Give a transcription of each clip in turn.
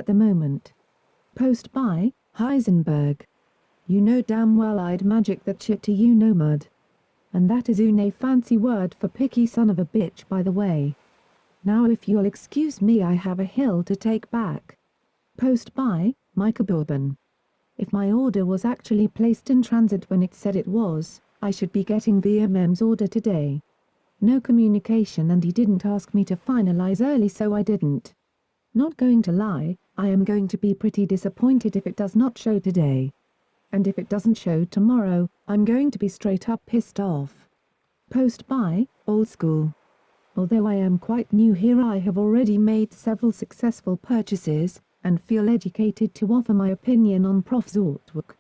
at the moment. Post by Heisenberg. You know damn well I'd magic that shit to you, no mud. And that is une fancy word for picky son of a bitch, by the way. Now if you'll excuse me, I have a hill to take back. Post by Micah Bourbon. If my order was actually placed in transit when it said it was, I should be getting VMM's order today. No communication, and he didn't ask me to finalize early, so I didn't. Not going to lie, I am going to be pretty disappointed if it does not show today. And if it doesn't show tomorrow, I'm going to be straight up pissed off. Post by Old School. Although I am quite new here, I have already made several successful purchases, and feel educated to offer my opinion on Prof. Zortwork.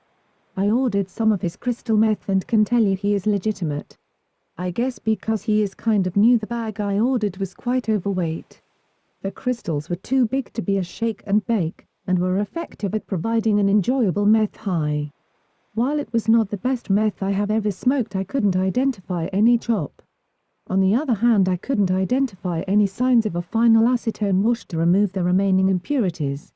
I ordered some of his crystal meth and can tell you he is legitimate. I guess because he is kind of new, the bag I ordered was quite overweight. The crystals were too big to be a shake and bake, and were effective at providing an enjoyable meth high. While it was not the best meth I have ever smoked, I couldn't identify any chop. On the other hand, I couldn't identify any signs of a final acetone wash to remove the remaining impurities.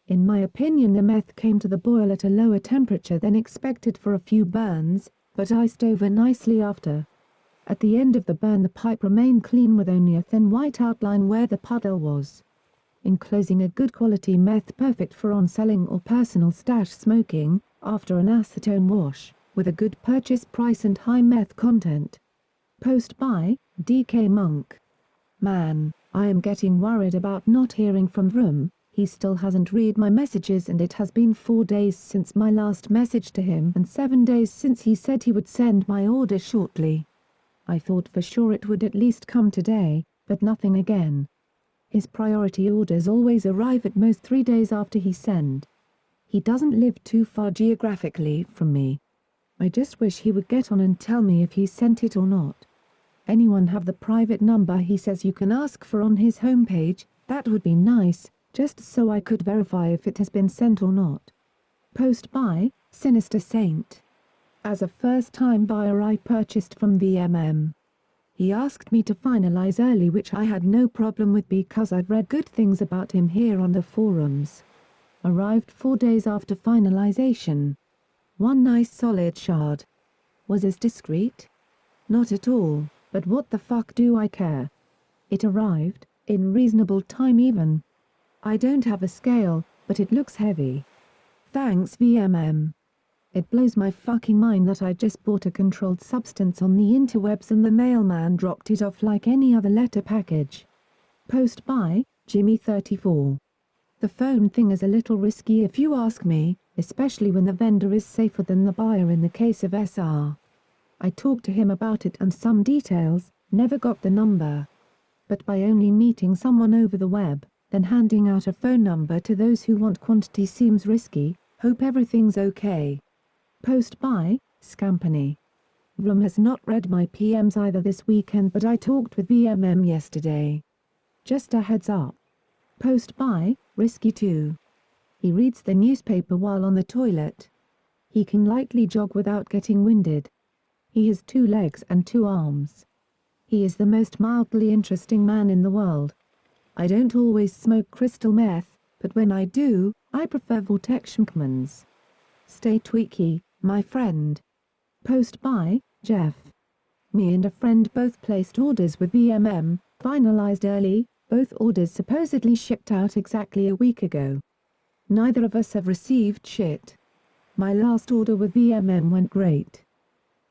In my opinion, the meth came to the boil at a lower temperature than expected for a few burns, but iced over nicely after. At the end of the burn, the pipe remained clean with only a thin white outline where the puddle was. In closing, a good quality meth, perfect for on-selling or personal stash smoking, after an acetone wash, with a good purchase price and high meth content. Post by DK Monk. Man, I am getting worried about not hearing from Vroom. He still hasn't read my messages, and it has been 4 days since my last message to him and 7 days since he said he would send my order shortly. I thought for sure it would at least come today, but nothing again. His priority orders always arrive at most 3 days after he send. He doesn't live too far geographically from me. I just wish he would get on and tell me if he sent it or not. Anyone have the private number he says you can ask for on his homepage? That would be nice, just so I could verify if it has been sent or not. Post by Sinister Saint. As a first-time buyer, I purchased from VMM. He asked me to finalize early, which I had no problem with because I've read good things about him here on the forums. Arrived 4 days after finalization. One nice solid shard. Was as discreet? Not at all, but what the fuck do I care? It arrived, in reasonable time even. I don't have a scale, but it looks heavy. Thanks VMM. It blows my fucking mind that I just bought a controlled substance on the interwebs and the mailman dropped it off like any other letter package. Post by Jimmy34. The phone thing is a little risky if you ask me, especially when the vendor is safer than the buyer in the case of SR. I talked to him about it and some details, never got the number. But by only meeting someone over the web, then handing out a phone number to those who want quantity seems risky. Hope everything's okay. Post by Scampany. Vroom has not read my PMs either this weekend, but I talked with VMM yesterday. Just a heads up. Post by Risky 2. He reads the newspaper while on the toilet. He can lightly jog without getting winded. He has 2 legs and 2 arms. He is the most mildly interesting man in the world. I don't always smoke crystal meth, but when I do, I prefer Vortex Schmickmans. Stay tweaky, my friend. Post by Jeff. Me and a friend both placed orders with VMM, finalized early, both orders supposedly shipped out exactly a week ago. Neither of us have received shit. My last order with VMM went great.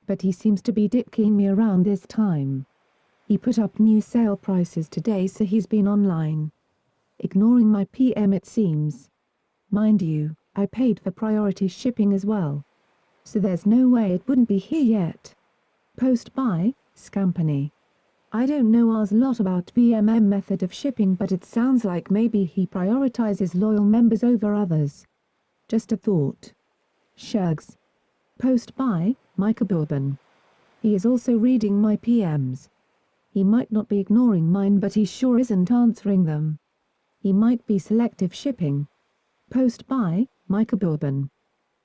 But he seems to be dicking me around this time. He put up new sale prices today, so he's been online. Ignoring my PM it seems. Mind you, I paid for priority shipping as well. So there's no way it wouldn't be here yet. Post by Scampany. I don't know a lot about VMM method of shipping, but it sounds like maybe he prioritizes loyal members over others. Just a thought. Shugs. Post by Micah Bourbon. He is also reading my PMs. He might not be ignoring mine, but he sure isn't answering them. He might be selective shipping. Post by Micah Bourbon.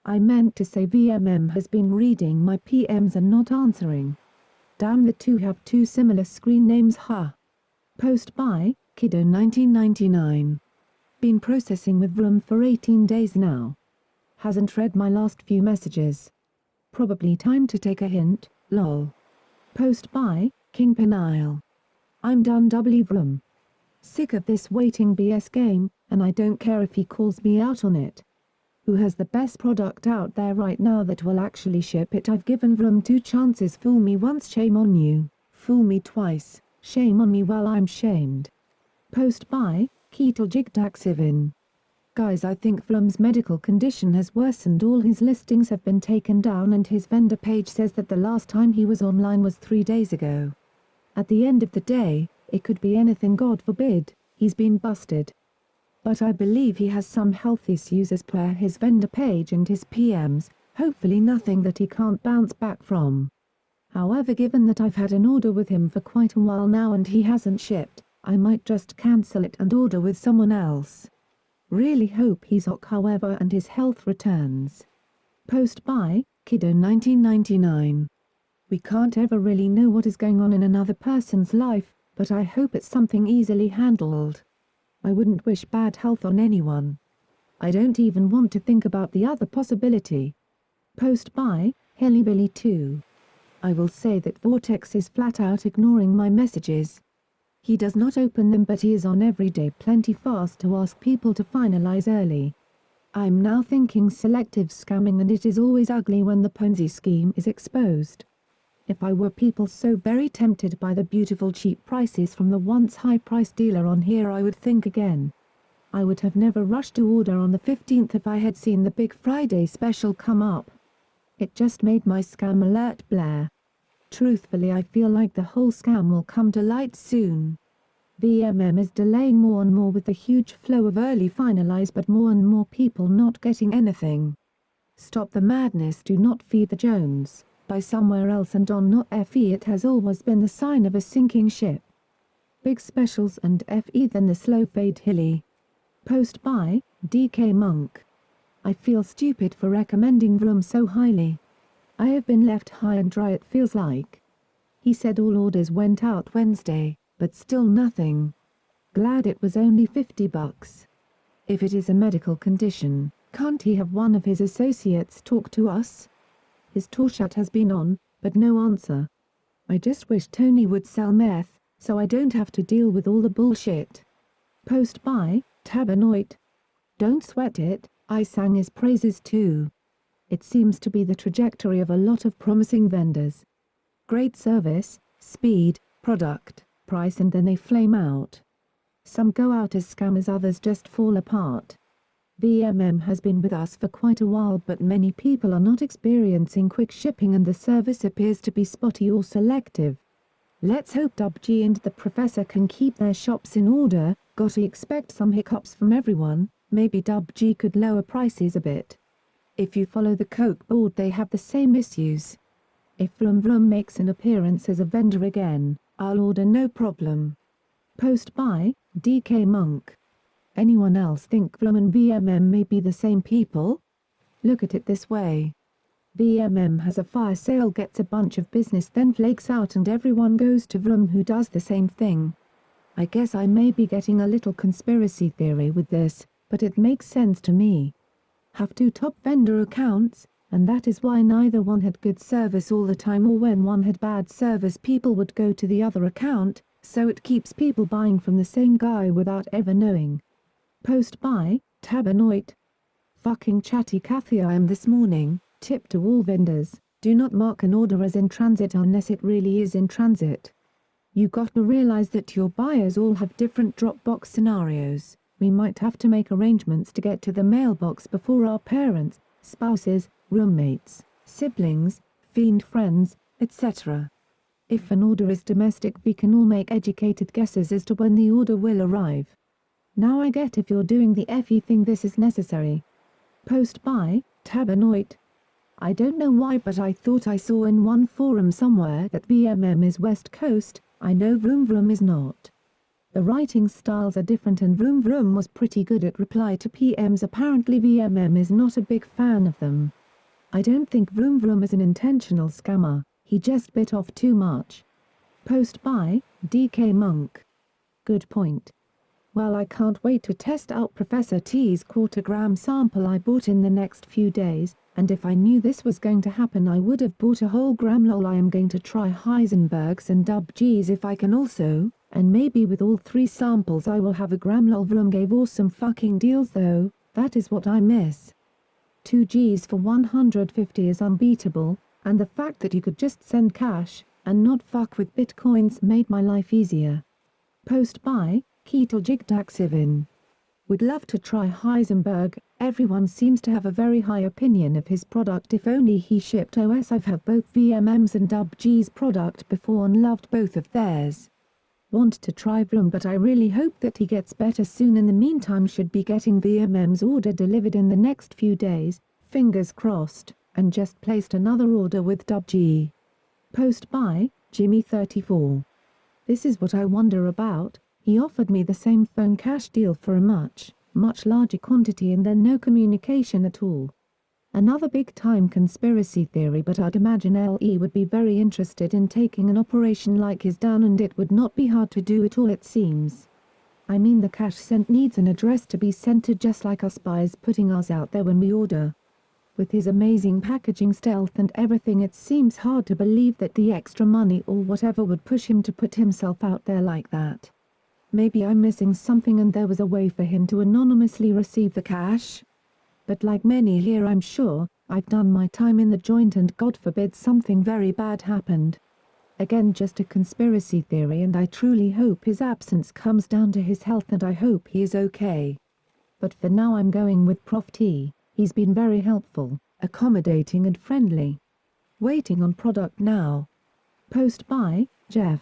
I meant to say VMM has been reading my PMs and not answering. Damn, the two have 2 similar screen names, huh? Post by Kiddo 1999. been processing with Vroom for 18 days now. Hasn't read my last few messages. Probably time to take a hint, lol. Post by, Kingpin Isle. I'm done Vroom. Sick of this waiting BS game, and I don't care if he calls me out on it. Who has the best product out there right now that will actually ship it? I've given Vroom 2 chances. Fool me once, shame on you. Fool me twice, shame on me. Well, I'm shamed. Post by, Keteljigdaxivin. Guys, I think Vroom's medical condition has worsened. All his listings have been taken down and his vendor page says that the last time he was online was 3 days ago. At the end of the day, it could be anything, God forbid, he's been busted. But I believe he has some health issues as per his vendor page and his PMs, hopefully nothing that he can't bounce back from. However, given that I've had an order with him for quite a while now and he hasn't shipped, I might just cancel it and order with someone else. Really hope he's ok however and his health returns. Post by, Kiddo 1999. We can't ever really know what is going on in another person's life, but I hope it's something easily handled. I wouldn't wish bad health on anyone. I don't even want to think about the other possibility. Post by, Hillybilly 2. I will say that Vortex is flat out ignoring my messages. He does not open them, but he is on every day plenty fast to ask people to finalize early. I'm now thinking selective scamming, and it is always ugly when the Ponzi scheme is exposed. If I were people so very tempted by the beautiful cheap prices from the once high-priced dealer on here, I would think again. I would have never rushed to order on the 15th if I had seen the Big Friday special come up. It just made my scam alert blare. Truthfully, I feel like the whole scam will come to light soon. VMM is delaying more and more with the huge flow of early finalize, but more and more people not getting anything. Stop the madness, do not feed the Jones. Buy somewhere else and on not FE. It has always been the sign of a sinking ship. Big specials and FE, then the slow fade hilly. Post by, DK Monk. I feel stupid for recommending Vroom so highly. I have been left high and dry, it feels like. He said all orders went out Wednesday, but still nothing. Glad it was only $50. If it is a medical condition, can't he have one of his associates talk to us? His Torchat has been on, but no answer. I just wish Tony would sell meth, so I don't have to deal with all the bullshit. Post by, Tabanoid. Don't sweat it, I sang his praises too. It seems to be the trajectory of a lot of promising vendors. Great service, speed, product, price, and then they flame out. Some go out as scammers, others just fall apart. VMM has been with us for quite a while, but many people are not experiencing quick shipping and the service appears to be spotty or selective. Let's hope WG and the Professor can keep their shops in order. Gotta expect some hiccups from everyone. Maybe WG could lower prices a bit. If you follow the Coke board, they have the same issues. If Vroom makes an appearance as a vendor again, I'll order no problem. Post by, DK Monk. Anyone else think Vroom and VMM may be the same people? Look at it this way. VMM has a fire sale, gets a bunch of business, then flakes out and everyone goes to Vroom, who does the same thing. I guess I may be getting a little conspiracy theory with this, but it makes sense to me. Have 2 top vendor accounts, and that is why neither one had good service all the time, or when one had bad service people would go to the other account, so it keeps people buying from the same guy without ever knowing. Post by, Tabanoid. Fucking chatty Cathy I am this morning. Tip to all vendors, do not mark an order as in transit unless it really is in transit. You got to realize that your buyers all have different Dropbox scenarios. We might have to make arrangements to get to the mailbox before our parents, spouses, roommates, siblings, fiend friends, etc. If an order is domestic, we can all make educated guesses as to when the order will arrive. Now I get if you're doing the FE thing this is necessary. Post by, Tabanoid. I don't know why, but I thought I saw in one forum somewhere that VMM is West Coast. I know Vroom is not. The writing styles are different and Vroom was pretty good at reply to PMs. Apparently VMM is not a big fan of them. I don't think Vroom is an intentional scammer, he just bit off too much. Post by, DK Monk. Good point. Well, I can't wait to test out Professor T's quarter-gram sample I bought in the next few days, and if I knew this was going to happen I would have bought a whole gram. Lol, I am going to try Heisenbergs and Dub Gs if I can also, and maybe with all 3 samples I will have a gram. Lol, Vroom gave awesome fucking deals though, that is what I miss. 2 Gs for 150 is unbeatable, and the fact that you could just send cash, and not fuck with bitcoins made my life easier. Post by Ketoljigdaxivin. Would love to try Heisenberg, everyone seems to have a very high opinion of his product. If only he shipped OS. I've had both VMM's and Dub G's product before and loved both of theirs. Want to try Vroom, but I really hope that he gets better soon. In the meantime should be getting VMM's order delivered in the next few days, fingers crossed, and just placed another order with Dub G. Post by Jimmy34. This is what I wonder about. He offered me the same phone cash deal for a much larger quantity and then no communication at all. Another big-time conspiracy theory, but I'd imagine LE would be very interested in taking an operation like his down, and it would not be hard to do it all, it seems. I mean, the cash sent needs an address to be sent to, just like us buyers putting ours out there when we order. With his amazing packaging stealth and everything, it seems hard to believe that the extra money or whatever would push him to put himself out there like that. Maybe I'm missing something and there was a way for him to anonymously receive the cash? But like many here, I'm sure, I've done my time in the joint and God forbid something very bad happened. Again, just a conspiracy theory, and I truly hope his absence comes down to his health and I hope he is okay. But for now I'm going with Prof T, he's been very helpful, accommodating and friendly. Waiting on product now. Post by Jeff.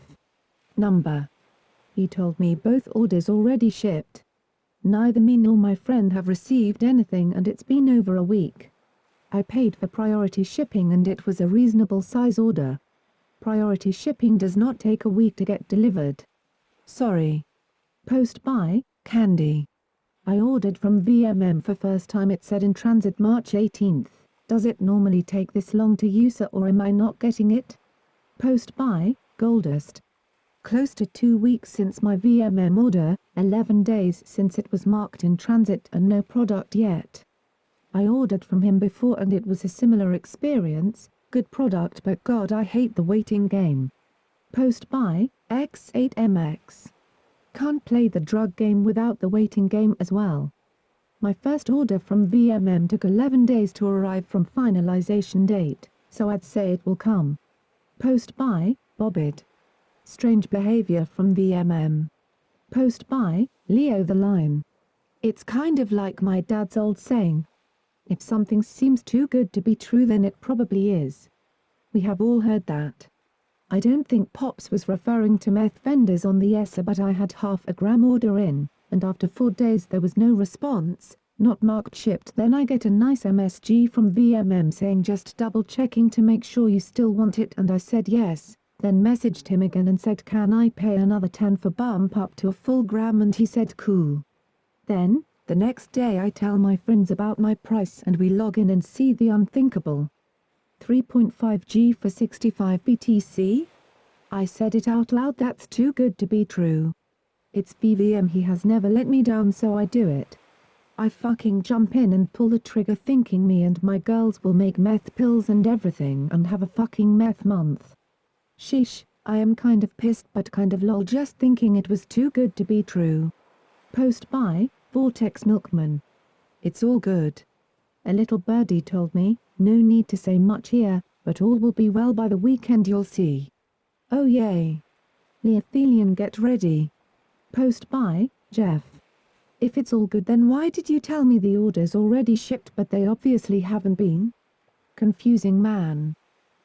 Number. He told me both orders already shipped. Neither me nor my friend have received anything and it's been over a week. I paid for priority shipping and it was a reasonable size order. Priority shipping does not take a week to get delivered. Sorry. Post by Candy. I ordered from VMM for first time. It said in transit March 18th. Does it normally take this long to use it, or am I not getting it? Post by Goldust. Close to 2 weeks since my VMM order, 11 days since it was marked in transit and no product yet. I ordered from him before and it was a similar experience, good product, but God, I hate the waiting game. Post by X8MX. Can't play the drug game without the waiting game as well. My first order from VMM took 11 days to arrive from finalization date, so I'd say it will come. Post by Bobbid. Strange behavior from VMM. Post by Leo the Lion. It's kind of like my dad's old saying. If something seems too good to be true, then it probably is. We have all heard that. I don't think Pops was referring to meth vendors on the ESA, but I had half a gram order in, and after 4 days there was no response, not marked shipped. Then I get a nice MSG from VMM saying just double checking to make sure you still want it, and I said yes. Then messaged him again and said can I pay another 10 for bump up to a full gram, and he said cool. Then, the next day I tell my friends about my price and we log in and see the unthinkable. 3.5 G for 65 BTC? I said it out loud, that's too good to be true. It's VVM, he has never let me down, so I do it. I fucking jump in and pull the trigger thinking me and my girls will make meth pills and everything and have a fucking meth month. Sheesh, I am kind of pissed but kind of lol, just thinking it was too good to be true. Post by Vortex Milkman. It's all good. A little birdie told me, no need to say much here, but all will be well by the weekend, you'll see. Oh yay. Leothelian, get ready. Post by Jeff. If it's all good, then why did you tell me the order's already shipped but they obviously haven't been? Confusing man.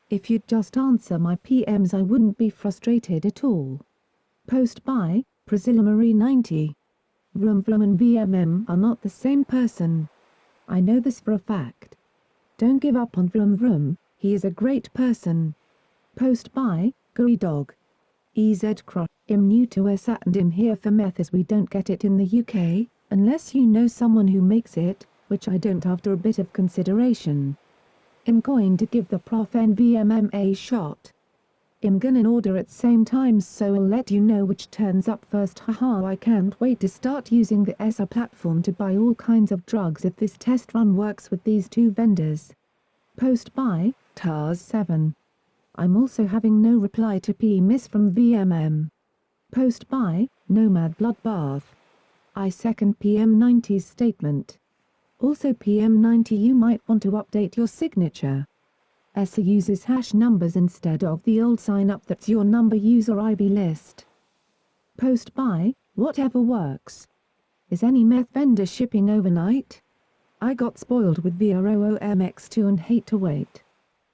If you'd just answer my PMs I wouldn't be frustrated at all. Post by Priscilla Marie 90. Vroom Vroom and VMM are not the same person. I know this for a fact. Don't give up on Vroom Vroom, he is a great person. Post by Guri Dog. EZ Cross. I'm new to ESA and I'm here for meth as we don't get it in the UK, unless you know someone who makes it, which I don't after a bit of consideration. I'm going to give the Prof NVMM a shot. I'm gonna order at same times, so I'll let you know which turns up first. Haha, I can't wait to start using the ESA platform to buy all kinds of drugs if this test run works with these two vendors. Post by Tars7. I'm also having no reply to PMIS from VMM. Post by Nomad Bloodbath. I second PM90's statement. Also PM90, you might want to update your signature. ESA uses hash numbers instead of the old sign-up that's your number user IB list. Post by Whatever Works. Is any meth vendor shipping overnight? I got spoiled with VROOMX2 and hate to wait.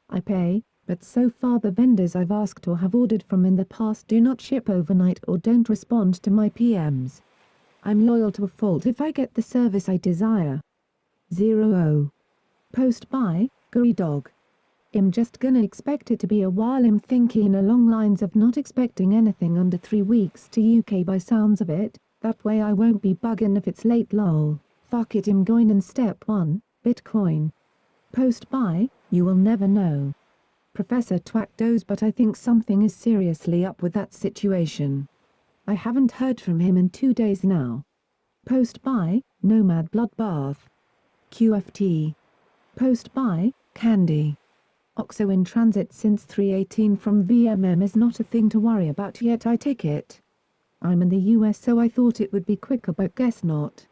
I pay, but so far the vendors I've asked or have ordered from in the past do not ship overnight or don't respond to my PMs. I'm loyal to a fault if I get the service I desire. 0. Post by Gory Dog. I'm just gonna expect it to be a while. I'm thinking along lines of not expecting anything under 3 weeks to UK by sounds of it, that way I won't be bugging if it's late lol. Fuck it, I'm going in step 1, Bitcoin. Post by, you will never know. Professor Twackdos, but I think something is seriously up with that situation. I haven't heard from him in 2 days now. Post by, Nomad Bloodbath. QFT. Post by, Candy. OXO in transit since 318 from VMM is not a thing to worry about yet, I take it. I'm in the US, so I thought it would be quicker, but guess not.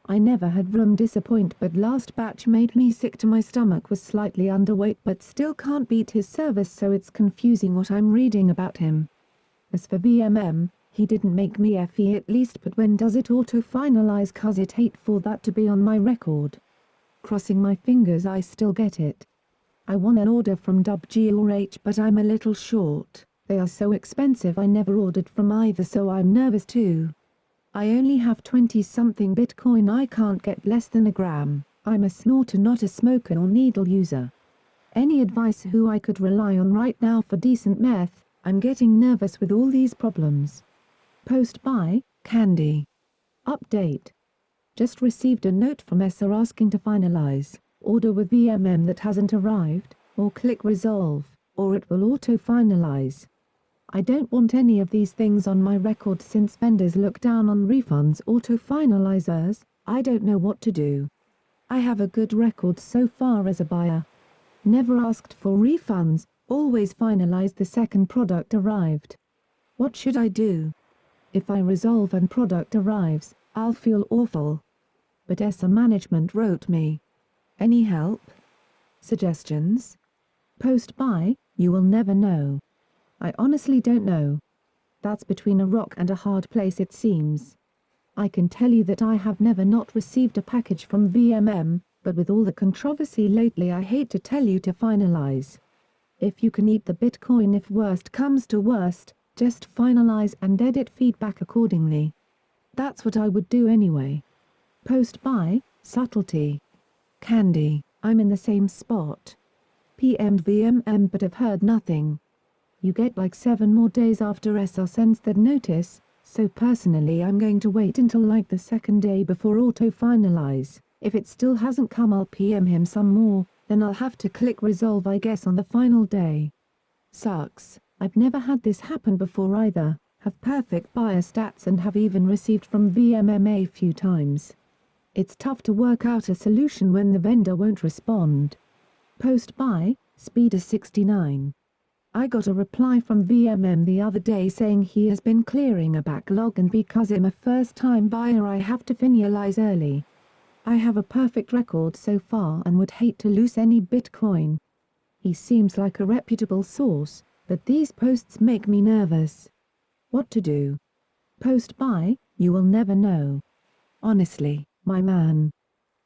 I never had room disappoint, but last batch made me sick to my stomach. Was slightly underweight but still can't beat his service, so it's confusing what I'm reading about him. As for VMM, he didn't make me FE at least, but when does it auto-finalize, cause it hate for that to be on my record. Crossing my fingers I still get it. I want an order from WG or H, but I'm a little short. They are so expensive. I never ordered from either, so I'm nervous too. I only have 20-something Bitcoin. I can't get less than a gram. I'm a snorter, not a smoker or needle user. Any advice who I could rely on right now for decent meth? I'm getting nervous with all these problems. Post by Candy. Update. Just received a note from ESA asking to finalize order with VMM that hasn't arrived, or click resolve, or it will auto-finalize. I don't want any of these things on my record since vendors look down on refunds auto-finalizers. I don't know what to do. I have a good record so far as a buyer. Never asked for refunds, always finalized the second product arrived. What should I do? If I resolve and product arrives, I'll feel awful. But ESA management wrote me. Any help? Suggestions? Post by, you will never know. I honestly don't know. That's between a rock and a hard place, it seems. I can tell you that I have never not received a package from VMM, but with all the controversy lately I hate to tell you to finalize. If you can eat the Bitcoin, if worst comes to worst, just finalize and edit feedback accordingly. That's what I would do anyway. Post by, Subtlety. Candy, I'm in the same spot. PM'd VMM but have heard nothing. You get like 7 more days after ESA sends that notice, so personally I'm going to wait until like the second day before auto-finalize. If it still hasn't come, I'll PM him some more, then I'll have to click resolve I guess on the final day. Sucks, I've never had this happen before either, have perfect buyer stats and have even received from VMM a few times. It's tough to work out a solution when the vendor won't respond. Post by, Speeder69. I got a reply from VMM the other day saying he has been clearing a backlog and because I'm a first-time buyer I have to finalize early. I have a perfect record so far and would hate to lose any Bitcoin. He seems like a reputable source, but these posts make me nervous. What to do? Post by, you will never know. Honestly, my man.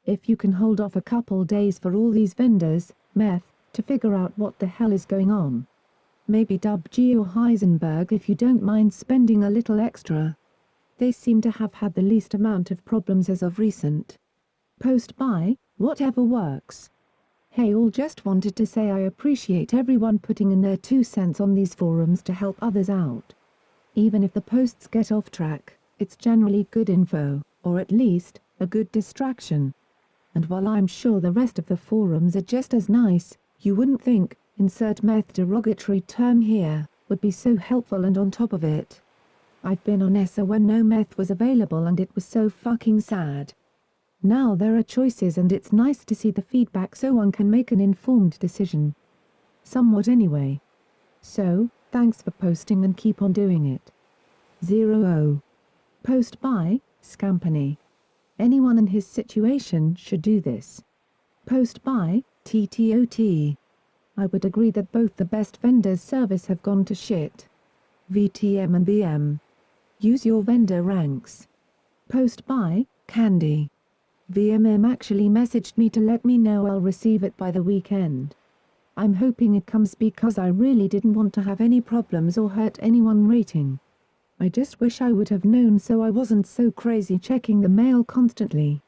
If you can hold off a couple days for all these vendors, meth, to figure out what the hell is going on. Maybe WG or Heisenberg if you don't mind spending a little extra. They seem to have had the least amount of problems as of recent. Post by, Whatever Works. Hey all, just wanted to say I appreciate everyone putting in their 2 cents on these forums to help others out. Even if the posts get off track, it's generally good info, or at least, a good distraction. And while I'm sure the rest of the forums are just as nice, you wouldn't think, insert meth derogatory term here, would be so helpful, and on top of it, I've been on ESA when no meth was available and it was so fucking sad. Now there are choices and it's nice to see the feedback so one can make an informed decision. Somewhat anyway. So, thanks for posting and keep on doing it. 0. Post by, Scampany. Anyone in his situation should do this. Post by, TTOT. I would agree that both the best vendors service have gone to shit. VTM and BM. Use your vendor ranks. Post by, Candy. VMM actually messaged me to let me know I'll receive it by the weekend. I'm hoping it comes because I really didn't want to have any problems or hurt anyone rating. I just wish I would have known so I wasn't so crazy checking the mail constantly.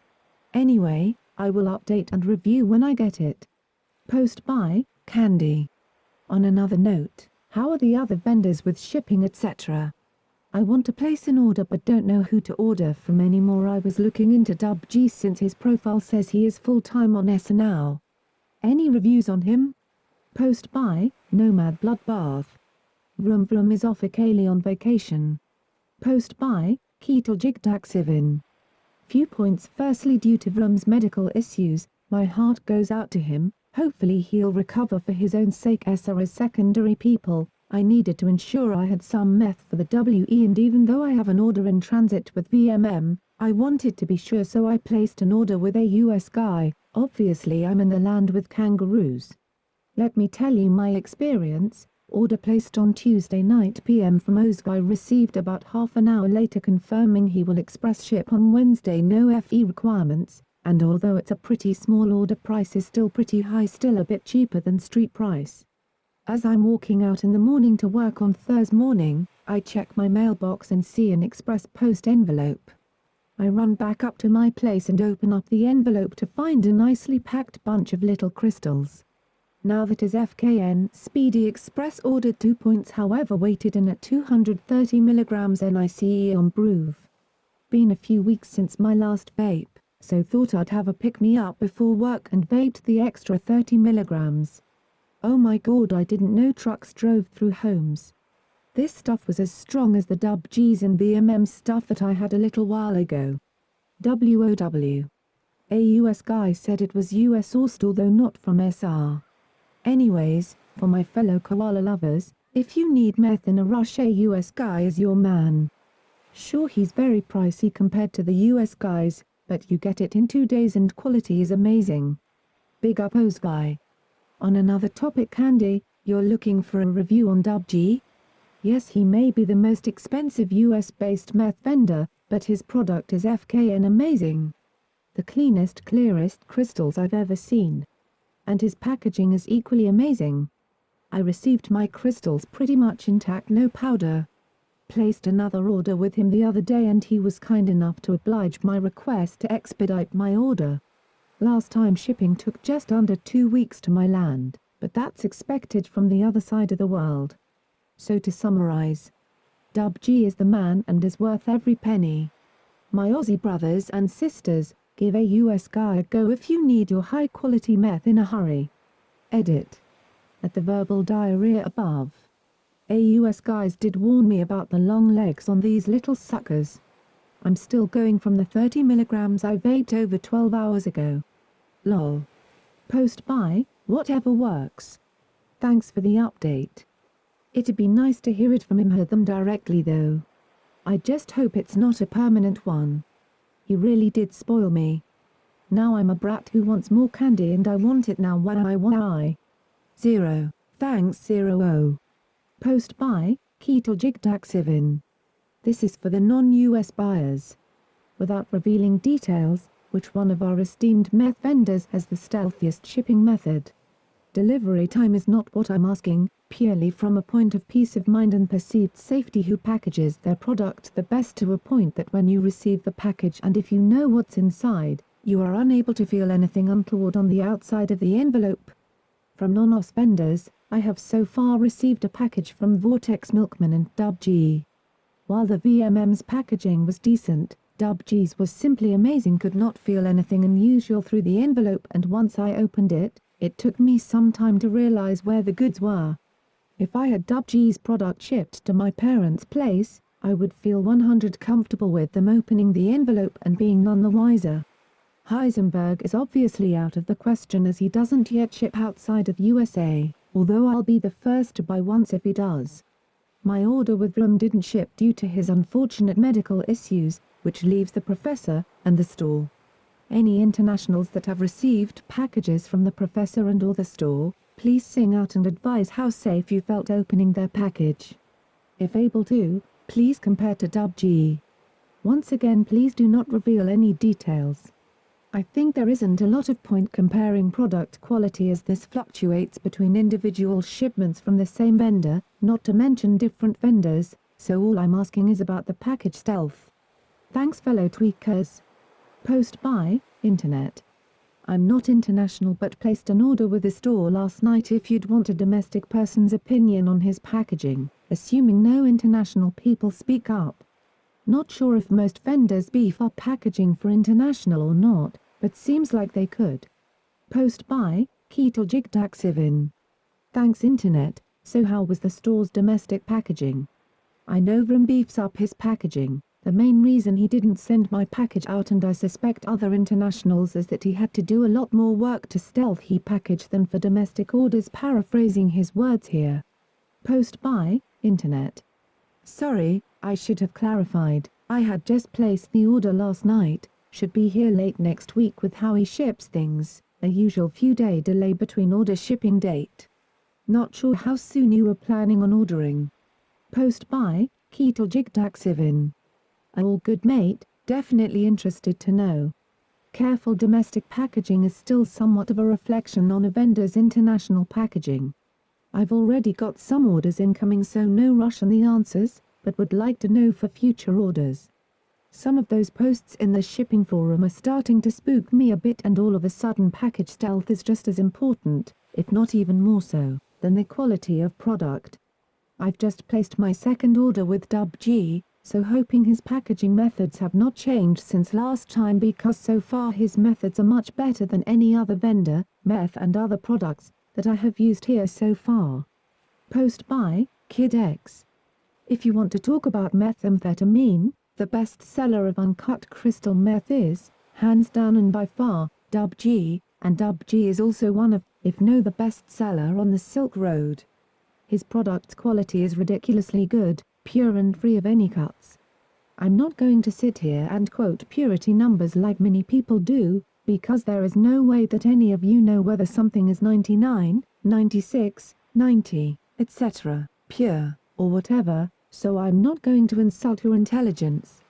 Anyway, I will update and review when I get it. Post by, Candy. On another note, how are the other vendors with shipping etc.? I want to place an order but don't know who to order from anymore. I was looking into WG since his profile says he is full-time on ESA now. Any reviews on him? Post by, Nomad Bloodbath. Vroom Vroom is off Ikali on vacation. Post by, Keto Jigdaxivin. Few points. Firstly, due to Vroom's medical issues, my heart goes out to him. Hopefully he'll recover for his own sake. ESA is secondary people. I needed to ensure I had some meth for the WE, and even though I have an order in transit with VMM, I wanted to be sure, so I placed an order with a US guy. Obviously I'm in the land with kangaroos. Let me tell you my experience. Order placed on Tuesday night PM from Oz guy received about half an hour later confirming he will express ship on Wednesday, no FE requirements, and although it's a pretty small order, price is still pretty high, still a bit cheaper than street price. As I'm walking out in the morning to work on Thursday morning, I check my mailbox and see an express post envelope. I run back up to my place and open up the envelope to find a nicely packed bunch of little crystals. Now that is FKN Speedy Express ordered 2 points, however weighted in at 230 mg NICE on Groove. Been a few weeks since my last vape, so thought I'd have a pick-me-up before work and vaped the extra 30 mg. Oh my god, I didn't know trucks drove through homes. This stuff was as strong as the WGs and BMM stuff that I had a little while ago. WOW. A US guy said it was US sourced, although not from SR. Anyways, for my fellow koala lovers, if you need meth in a rush, a US guy is your man. Sure, he's very pricey compared to the US guys, but you get it in 2 days and quality is amazing. Big up Oz guy. On another topic, Candy, you're looking for a review on WG? Yes, he may be the most expensive US-based meth vendor, but his product is FKN amazing. The cleanest, clearest crystals I've ever seen. And his packaging is equally amazing. I received my crystals pretty much intact, no powder. Placed another order with him the other day and he was kind enough to oblige my request to expedite my order. Last time shipping took just under 2 weeks to my land, but that's expected from the other side of the world. So to summarize, WG is the man and is worth every penny. My Aussie brothers and sisters, give a US guy a go if you need your high-quality meth in a hurry. Edit. At the verbal diarrhea above. A US guys did warn me about the long legs on these little suckers. I'm still going from the 30 mg I vaped over 12 hours ago. Lol. Post by, whatever works. Thanks for the update. It'd be nice to hear it from him or them directly though. I just hope it's not a permanent one. He really did spoil me. Now I'm a brat who wants more candy and I want it now when I want I. 0. Thanks 0. Post by, Keto Jigdaxivin. This is for the non-US buyers. Without revealing details, which one of our esteemed meth vendors has the stealthiest shipping method? Delivery time is not what I'm asking, purely from a point of peace of mind and perceived safety. Who packages their product the best to a point that when you receive the package and if you know what's inside, you are unable to feel anything untoward on the outside of the envelope? From non-OS vendors, I have so far received a package from Vortex Milkman and WG. While the VMM's packaging was decent, WG's was simply amazing. Could not feel anything unusual through the envelope, and once I opened it, it took me some time to realize where the goods were. If I had WG's product shipped to my parents' place, I would feel 100 comfortable with them opening the envelope and being none the wiser. Heisenberg is obviously out of the question as he doesn't yet ship outside of USA, although I'll be the first to buy once if he does. My order with Vroom didn't ship due to his unfortunate medical issues, which leaves the professor and the store. Any internationals that have received packages from the professor and or the store, please sing out and advise how safe you felt opening their package. If able to, please compare to WG. Once again, please do not reveal any details. I think there isn't a lot of point comparing product quality as this fluctuates between individual shipments from the same vendor, not to mention different vendors, so all I'm asking is about the package stealth. Thanks fellow tweakers. Post by, Internet. I'm not international but placed an order with the store last night if you'd want a domestic person's opinion on his packaging, assuming no international people speak up. Not sure if most vendors beef up packaging for international or not, but seems like they could. Post by, Keteljigdaksivin. Thanks Internet, so how was the store's domestic packaging? I know Vroom beefs up his packaging. The main reason he didn't send my package out and I suspect other internationals is that he had to do a lot more work to stealth he package than for domestic orders, paraphrasing his words here. Post by, Internet. Sorry, I should have clarified, I had just placed the order last night, should be here late next week with how he ships things, a usual few-day delay between order shipping date. Not sure how soon you were planning on ordering. Post by, Keteljigdaksivin. All good mate, definitely interested to know. Careful domestic packaging is still somewhat of a reflection on a vendor's international packaging. I've already got some orders incoming so no rush on the answers, but would like to know for future orders. Some of those posts in the shipping forum are starting to spook me a bit and all of a sudden package stealth is just as important, if not even more so, than the quality of product. I've just placed my second order with WG, so hoping his packaging methods have not changed since last time because so far his methods are much better than any other vendor, meth and other products, that I have used here so far. Post by, KidX. If you want to talk about methamphetamine, the best seller of uncut crystal meth is, hands down and by far, WG, and WG is also one of, if no the best seller on the Silk Road. His product's quality is ridiculously good, pure and free of any cuts. I'm not going to sit here and quote purity numbers like many people do, because there is no way that any of you know whether something is 99, 96, 90, etc., pure, or whatever, so I'm not going to insult your intelligence.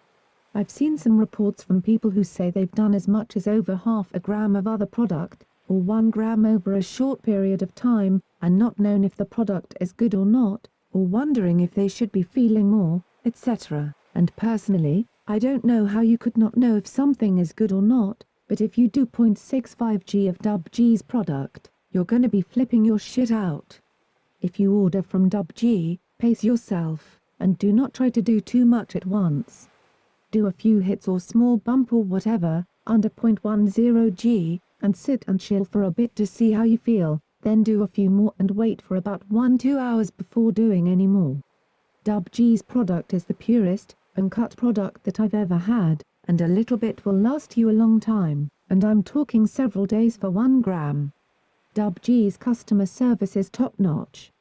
I've seen some reports from people who say they've done as much as over half a gram of other product, or 1 gram over a short period of time, and not known if the product is good or not, or wondering if they should be feeling more, etc. And personally, I don't know how you could not know if something is good or not, but if you do 0.65 g of WG's product, you're gonna be flipping your shit out. If you order from WG, pace yourself, and do not try to do too much at once. Do a few hits or small bump or whatever, under 0.10 g, and sit and chill for a bit to see how you feel, then do a few more and wait for about 1-2 hours before doing any more. WG's product is the purest, uncut product that I've ever had, and a little bit will last you a long time, and I'm talking several days for 1 gram. WG's customer service is top-notch.